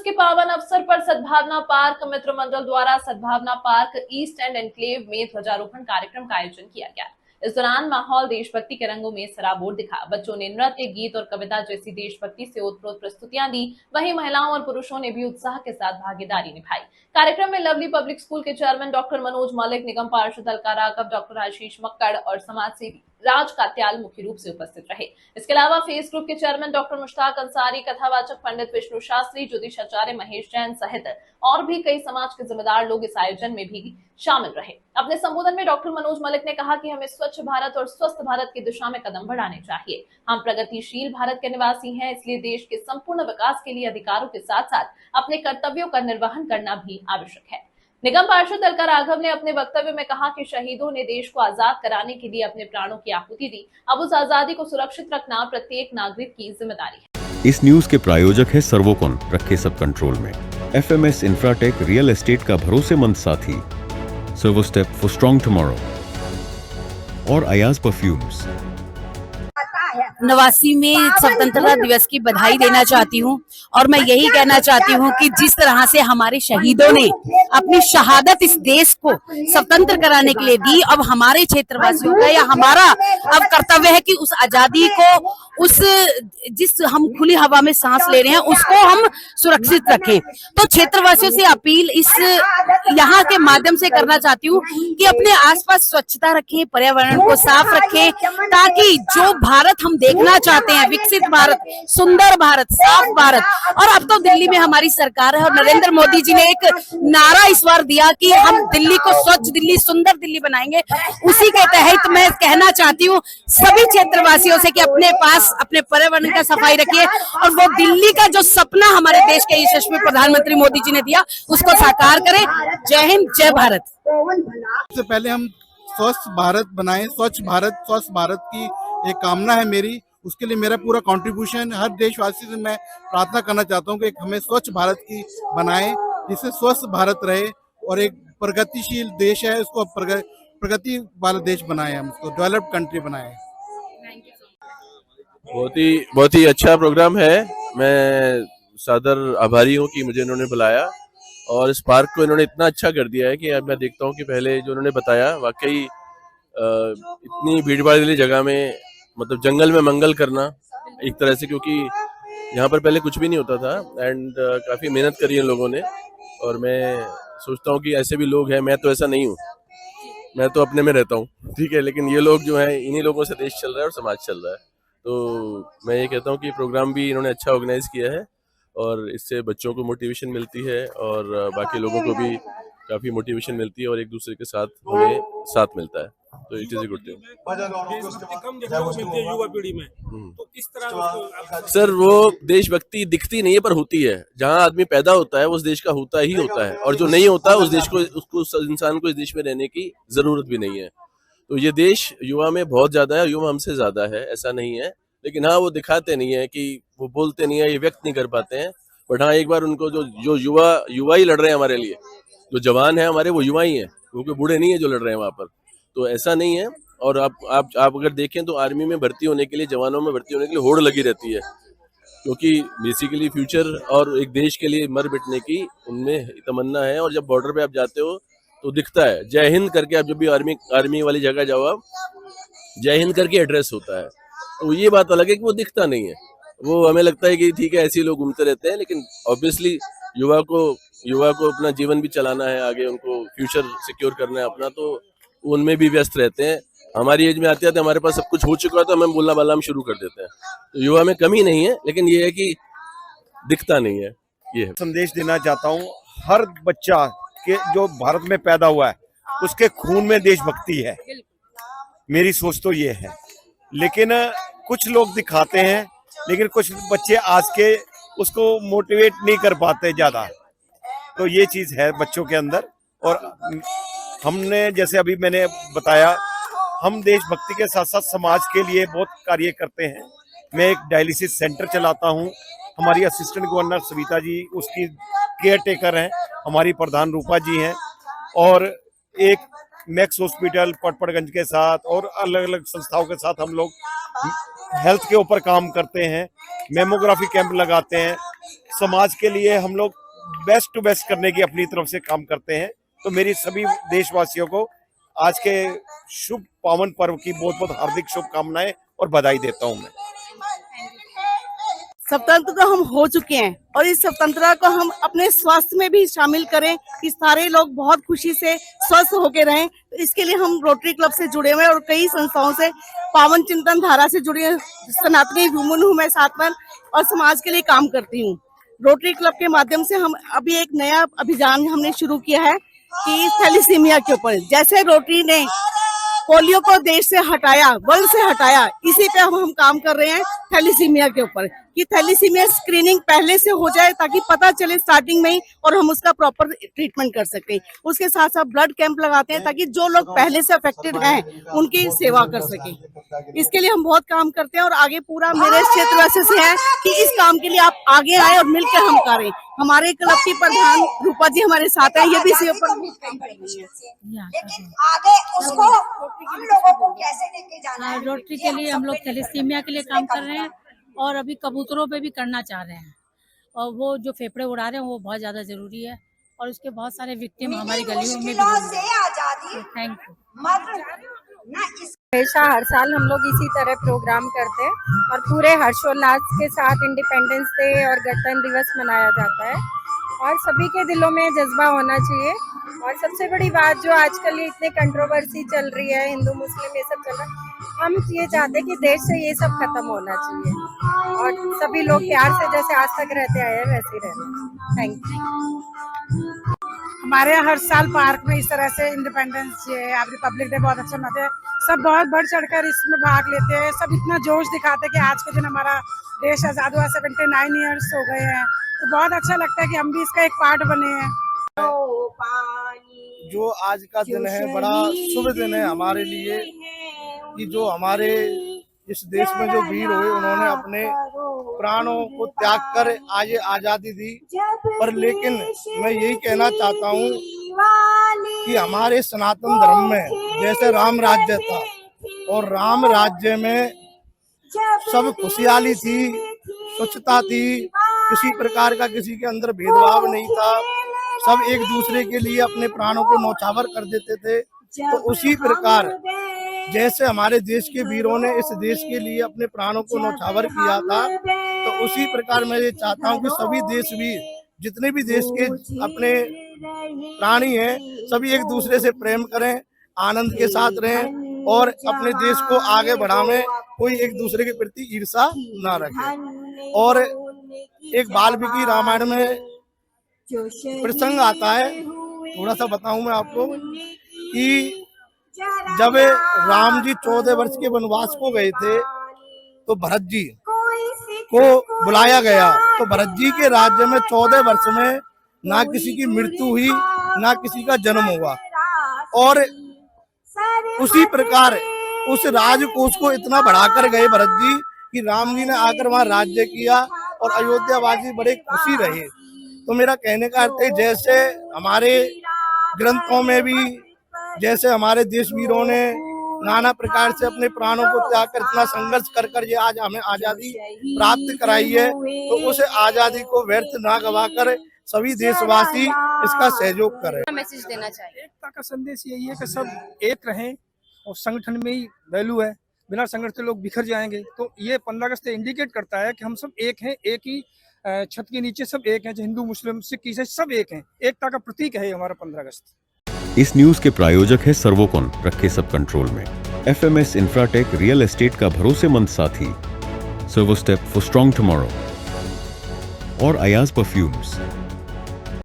के पावन अवसर पर सद्भावना पार्क मित्र मंडल द्वारा सद्भावना पार्क ईस्ट एंड एनक्लेव में ध्वजारोहण कार्यक्रम का आयोजन किया गया। इस दौरान माहौल देशभक्ति के रंगों में सराबोर दिखा। बच्चों ने नृत्य, गीत और कविता जैसी देशभक्ति से ओतप्रोत प्रस्तुतियां दी। वहीं महिलाओं और पुरुषों ने भी उत्साह के साथ भागीदारी निभाई। कार्यक्रम में लवली पब्लिक स्कूल के चेयरमैन डॉक्टर मनोज मलिक, निगम पार्षद अलका राघव, डॉक्टर आशीष मक्कड़ और समाज सेवी राज कात्याल मुख्य रूप से उपस्थित रहे। इसके अलावा फेस ग्रुप के चेयरमैन डॉक्टर मुश्ताक अंसारी, कथावाचक पंडित विष्णु शास्त्री, ज्योतिष आचार्य महेश जैन सहित और भी कई समाज के जिम्मेदार लोग इस आयोजन में भी शामिल रहे। अपने संबोधन में डॉक्टर मनोज मलिक ने कहा कि हमें स्वच्छ भारत और स्वस्थ भारत की दिशा में कदम बढ़ाने चाहिए। हम प्रगतिशील भारत के निवासी हैं, इसलिए देश के संपूर्ण विकास के लिए अधिकारों के साथ साथ अपने कर्तव्यों का निर्वहन करना भी आवश्यक है। निगम पार्षद अलका राघव ने अपने वक्तव्य में कहा कि शहीदों ने देश को आजाद कराने के लिए अपने प्राणों की आहुति दी। अब उस आजादी को सुरक्षित रखना प्रत्येक नागरिक की जिम्मेदारी है। इस न्यूज के प्रायोजक है सर्वोकॉन, रखे सब कंट्रोल में। FMS इंफ्राटेक रियल एस्टेट का भरोसेमंद साथी, सर्वोस्टेप फॉर स्ट्रॉन्ग टुमारो और अयाज परफ्यूम्स। नवासी में स्वतंत्रता दिवस की बधाई देना चाहती हूँ और मैं यही कहना चाहती हूँ कि जिस तरह से हमारे शहीदों ने अपनी शहादत इस देश को स्वतंत्र कराने के लिए दी, अब हमारे क्षेत्रवासियों का या हमारा अब कर्तव्य है कि उस आजादी को, उस जिस हम खुली हवा में सांस ले रहे हैं, उसको हम सुरक्षित रखें। तो क्षेत्रवासियों से अपील इस यहाँ के माध्यम से करना चाहती हूँ कि अपने आसपास स्वच्छता रखें, पर्यावरण को साफ रखें, ताकि जो भारत हम देखना चाहते हैं, विकसित भारत, सुंदर भारत, साफ भारत। और अब तो दिल्ली में हमारी सरकार है और नरेंद्र मोदी जी ने एक नारा इस बार दिया कि हम दिल्ली को स्वच्छ दिल्ली, सुंदर दिल्ली बनाएंगे। उसी के तहत मैं कहना चाहती हूँ सभी क्षेत्रवासियों से कि अपने पास अपने पर्यावरण का सफाई रखिए और वो दिल्ली का जो सपना हमारे देश के यशस्वी प्रधानमंत्री मोदी जी ने दिया, उसको साकार करें। जय हिंद, जय भारत। सबसे पहले हम स्वस्थ भारत बनाएं, स्वच्छ भारत की एक कामना है मेरी। उसके लिए मेरा पूरा कंट्रीब्यूशन हर देशवासी से मैं प्रार्थना करना चाहता हूं कि हमें स्वच्छ भारत की बनाएं, जिससे स्वस्थ भारत रहे और एक प्रगतिशील देश है उसको प्रगति वाला देश बनाएं, हम उसको डेवलप्ड कंट्री बनाएं। बहुत ही अच्छा प्रोग्राम है। मैं सादर आभारी हूँ कि मुझे इन्होंने बुलाया और इस पार्क को इन्होंने इतना अच्छा कर दिया है कि अब मैं देखता हूँ कि पहले जो उन्होंने बताया, वाकई इतनी भीड़ भाड़ वाली जगह में, मतलब जंगल में मंगल करना एक तरह से, क्योंकि यहाँ पर पहले कुछ भी नहीं होता था एंड काफ़ी मेहनत करी है लोगों ने। और मैं सोचता हूँ कि ऐसे भी लोग हैं, मैं तो ऐसा नहीं हूँ, मैं तो अपने में रहता हूँ, ठीक है, लेकिन ये लोग जो हैं, इन्हीं लोगों से देश चल रहा है और समाज चल रहा है। तो मैं ये कहता हूँ कि प्रोग्राम भी इन्होंने अच्छा ऑर्गेनाइज किया है और इससे बच्चों को मोटिवेशन मिलती है और बाकी लोगों को भी काफ़ी मोटिवेशन मिलती है और एक दूसरे के साथ हमें साथ मिलता है। तो it is a good thing. युवा पीढ़ी में तो किस तरह सर, वो देशभक्ति दिखती नहीं है पर होती है। जहाँ आदमी पैदा होता है वो उस देश का होता ही होता है, और जो नहीं होता उस देश को, उसको, उस इंसान को इस देश में रहने की जरूरत भी नहीं है। तो ये देश युवा में बहुत ज्यादा है, युवा हमसे ज्यादा है, ऐसा नहीं है। लेकिन हाँ, वो दिखाते नहीं है, कि वो बोलते नहीं है, ये व्यक्त नहीं कर पाते हैं। बट हाँ, एक बार उनको जो युवा ही लड़ रहे हैं हमारे लिए, जो जवान है हमारे वो युवा ही है, क्योंकि बूढ़े नहीं है जो लड़ रहे हैं वहाँ पर। तो ऐसा नहीं है। और आप अगर देखें तो आर्मी में भर्ती होने के लिए, जवानों में भर्ती होने के लिए होड़ लगी रहती है, क्योंकि बेसिकली फ्यूचर और एक देश के लिए मर मिटने की उनमें तमन्ना है। और जब बॉर्डर पे आप जाते हो तो दिखता है जय हिंद करके, आप जब भी आर्मी वाली जगह जाओ, आप जय हिंद करके एड्रेस होता है। तो ये बात अलग है कि वो दिखता नहीं है। वो हमें लगता है कि ठीक है, ऐसे लोग घूमते रहते हैं, लेकिन ऑब्वियसली युवा को अपना जीवन भी चलाना है, आगे उनको फ्यूचर सिक्योर करना है अपना, तो उनमें भी व्यस्त रहते हैं। हमारी एज में आते आते हमारे पास सब कुछ हो चुका है तो हमें बोलना बाला हम शुरू कर देते हैं। तो युवा में कमी नहीं है, लेकिन ये है कि दिखता नहीं है। ये है। संदेश देना चाहता हूँ, हर बच्चा के जो भारत में पैदा हुआ है उसके खून में देशभक्ति है, मेरी सोच तो ये है। लेकिन कुछ लोग दिखाते हैं, लेकिन कुछ बच्चे आज के उसको मोटिवेट नहीं कर पाते ज्यादा। तो ये चीज है बच्चों के अंदर। और हमने, जैसे अभी मैंने बताया, हम देशभक्ति के साथ साथ समाज के लिए बहुत कार्य करते हैं। मैं एक डायलिसिस सेंटर चलाता हूं। हमारी असिस्टेंट गवर्नर सविता जी उसकी केयर टेकर हैं, हमारी प्रधान रूपा जी हैं, और एक मैक्स हॉस्पिटल पटपड़गंज के साथ और अलग अलग संस्थाओं के साथ हम लोग हेल्थ के ऊपर काम करते हैं। मेमोग्राफी कैंप लगाते हैं, समाज के लिए हम लोग बेस्ट टू बेस्ट करने की अपनी तरफ से काम करते हैं। तो मेरी सभी देशवासियों को आज के शुभ पावन पर्व की बहुत बहुत हार्दिक शुभकामनाएं और बधाई देता हूं मैं। स्वतंत्र तो हम हो चुके हैं और इस स्वतंत्रता को हम अपने स्वास्थ्य में भी शामिल करें कि सारे लोग बहुत खुशी से स्वस्थ होके रहें। तो इसके लिए हम रोटरी क्लब से जुड़े हुए हैं और कई संस्थाओं से पावन चिंतन धारा से जुड़े सनातनी वुमन हूँ मैं साथ में और समाज के लिए काम करती हूँ। रोटरी क्लब के माध्यम से हम अभी एक नया अभियान हमने शुरू किया है कि थैलीसीमिया के ऊपर, जैसे रोटरी ने पोलियो को देश से हटाया, वर्ल्ड से हटाया, इसी पे हम काम कर रहे हैं थैलीसीमिया के ऊपर कि थैलीसीमिया स्क्रीनिंग पहले से हो जाए ताकि पता चले स्टार्टिंग में ही और हम उसका प्रॉपर ट्रीटमेंट कर सकें। उसके साथ साथ ब्लड कैंप लगाते हैं ताकि जो लोग पहले से अफेक्टेड हैं उनकी सेवा कर सकें। इसके लिए हम बहुत काम करते हैं और आगे पूरा मेरे क्षेत्र से है कि इस काम के लिए आप आगे आए और मिलकर हम करें। हमारे क्लब की प्रधान रूपा जी हमारे साथ हैं, ये भी सेवा पर काम कर रही है। लेकिन आगे उसको हम लोगों को कैसे लेके जाना है? रोटरी के लिए हम लोग थैलेसीमिया के लिए काम कर रहे हैं और अभी कबूतरों पे भी करना चाह रहे हैं और वो जो फेफड़े उड़ा रहे हैं वो बहुत ज्यादा जरूरी है और उसके बहुत सारे विक्टिम हमारी गलियों में भी। Thank you. हमेशा हर साल हम लोग इसी तरह प्रोग्राम करते हैं और पूरे हर्षोल्लास के साथ इंडिपेंडेंस डे और गणतंत्र दिवस मनाया जाता है और सभी के दिलों में जज्बा होना चाहिए। और सबसे बड़ी बात जो आजकल ये इतने कंट्रोवर्सी चल रही है, हिंदू मुस्लिम ये सब चल रहा है, हम ये चाहते हैं कि देश से ये सब खत्म होना चाहिए और सभी लोग प्यार से जैसे आज तक रहते आए हैं वैसे ही रहना। Thank you. हमारे यहाँ हर साल पार्क में इस तरह से इंडिपेंडेंस डे या रिपब्लिक डे बहुत अच्छा मनाते हैं। सब बहुत बढ़ चढ़कर इसमें भाग लेते हैं, सब इतना जोश दिखाते हैं कि आज के दिन हमारा देश आजाद हुआ 79 ईयर्स हो गए हैं। तो बहुत अच्छा लगता है कि हम भी इसका एक पार्ट बने हैं। जो आज का दिन है बड़ा शुभ दिन है हमारे लिए कि जो हमारे इस देश में जो वीर हुए उन्होंने अपने प्राणों को त्याग कर आज आजादी दी। पर लेकिन मैं यही कहना चाहता हूँ कि हमारे सनातन धर्म में जैसे राम राज्य था और राम राज्य में सब खुशहाली थी, स्वच्छता थी, किसी प्रकार का किसी के अंदर भेदभाव नहीं था, सब एक दूसरे के लिए अपने प्राणों को न्यौछावर कर देते थे। तो उसी प्रकार जैसे हमारे देश के वीरों ने इस देश के लिए अपने प्राणों को न्यौछावर किया था, तो उसी प्रकार मैं ये चाहता हूँ कि सभी देशवीर जितने भी देश के अपने प्राणी हैं सभी एक दूसरे से प्रेम करें, आनंद के साथ रहें और अपने देश को आगे बढ़ावें, कोई एक दूसरे के प्रति ईर्ष्या ना रखे। और एक वाल्मीकि रामायण में प्रसंग आता है, थोड़ा सा बताऊं मैं आपको कि जब राम जी 14 वर्ष के वनवास को गए थे तो भरत जी को बुलाया गया। तो भरत जी के राज्य में 14 वर्ष में ना किसी की मृत्यु हुई ना किसी का जन्म हुआ और उसी प्रकार उस राजकोष को इतना बढ़ाकर गए भरत जी कि राम जी ने आकर वहां राज्य किया और अयोध्यावासी बड़े खुशी रहे। तो मेरा कहने का अर्थ है जैसे हमारे ग्रंथों में भी जैसे हमारे देश वीरों ने नाना प्रकार से अपने प्राणों को त्याग कर इतना संघर्ष कर कर ये आज हमें आजादी प्राप्त कराई है, तो उस आजादी को व्यर्थ ना गवाकर सभी देशवासी इसका सहयोग करें। मैसेज देना चाहिए। एकता का संदेश यही है कि सब एक रहें और संगठन में ही वैल्यू है, बिना संगठन लोग बिखर जाएंगे। तो ये 15 अगस्त इंडिकेट करता है कि हम सब एक हैं, एक ही छत के नीचे सब एक हैं, जो हिंदू मुस्लिम सिख ईसाई सब एक हैं। एकता का प्रतीक है हमारा 15 अगस्त। इस न्यूज के प्रायोजक है सर्वोकॉन, रखे सब कंट्रोल में। FMS इंफ्राटेक रियल एस्टेट का भरोसेमंद साथी, servo step for strong tomorrow और अयाज परफ्यूम्स।